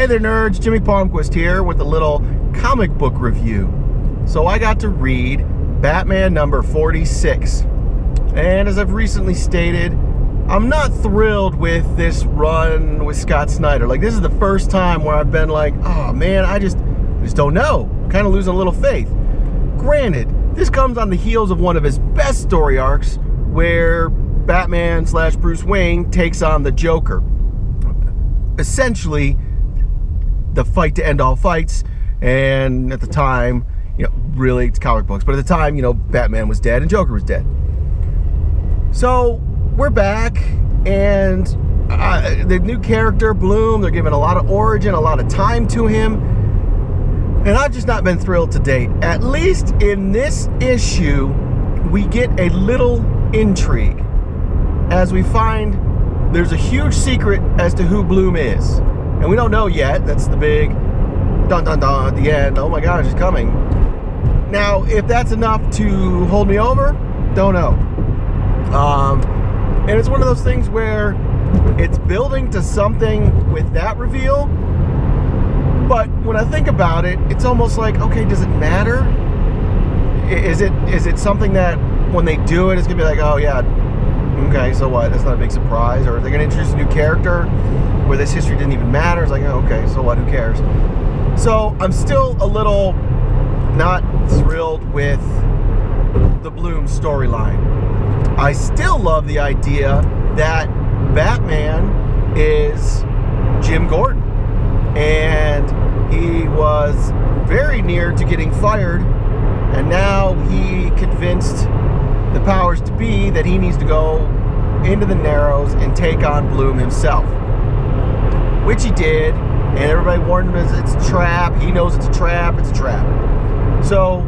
Hey there nerds, Jimmy Palmquist here with a little comic book review. So I got to read Batman number 46. And as I've recently stated, I'm not thrilled with this run with Scott Snyder. Like, this is the first time where I've been like, oh man, I just don't know. Kind of losing a little faith. Granted, this comes on the heels of one of his best story arcs where Batman / Bruce Wayne takes on the Joker. Essentially, the fight to end all fights, and at the time, really it's comic books, but at the time, Batman was dead and Joker was dead. So we're back, and the new character, Bloom, they're giving a lot of origin, a lot of time to him, and I've just not been thrilled to date. At least in this issue, we get a little intrigue, as we find there's a huge secret as to who Bloom is. And we don't know yet. That's the big dun dun dun at the end. Oh my gosh, he's coming. Now, if that's enough to hold me over, don't know. And it's one of those things where it's building to something with that reveal. But when I think about it, it's almost like, okay, does it matter? Is it something that when they do it, it's gonna be like, oh yeah, okay, so what? That's not a big surprise. Or are they gonna introduce a new character where this history didn't even matter? It's like, oh, okay, so what? Who cares? So I'm still a little not thrilled with the Bloom storyline. I still love the idea that Batman is Jim Gordon, and he was very near to getting fired, and now he convinced the powers to be that he needs to go into the Narrows and take on Bloom himself, which he did, and everybody warned him it's a trap. He knows it's a trap. It's a trap. So,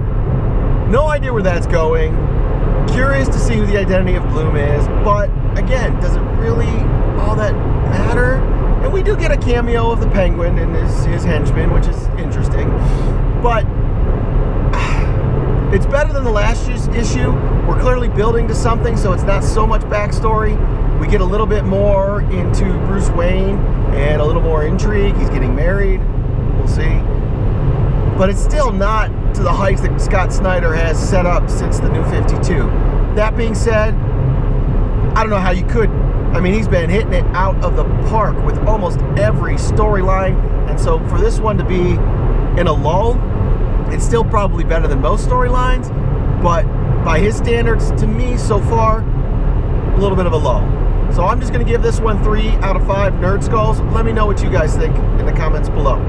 no idea where that's going. Curious to see who the identity of Bloom is, but again, does it really all that matter? And we do get a cameo of the Penguin and his henchman, which is interesting, but it's better than the last issue. We're clearly building to something, so it's not so much backstory. We get a little bit more into Bruce Wayne and a little more intrigue. He's getting married. We'll see. But it's still not to the heights that Scott Snyder has set up since the New 52. That being said, I don't know how you could. I mean, he's been hitting it out of the park with almost every storyline. And so for this one to be in a lull, it's still probably better than most storylines. But by his standards, to me, so far, a little bit of a lull. So I'm just going to give this one 3 out of 5 Nerd Skulls. Let me know what you guys think in the comments below.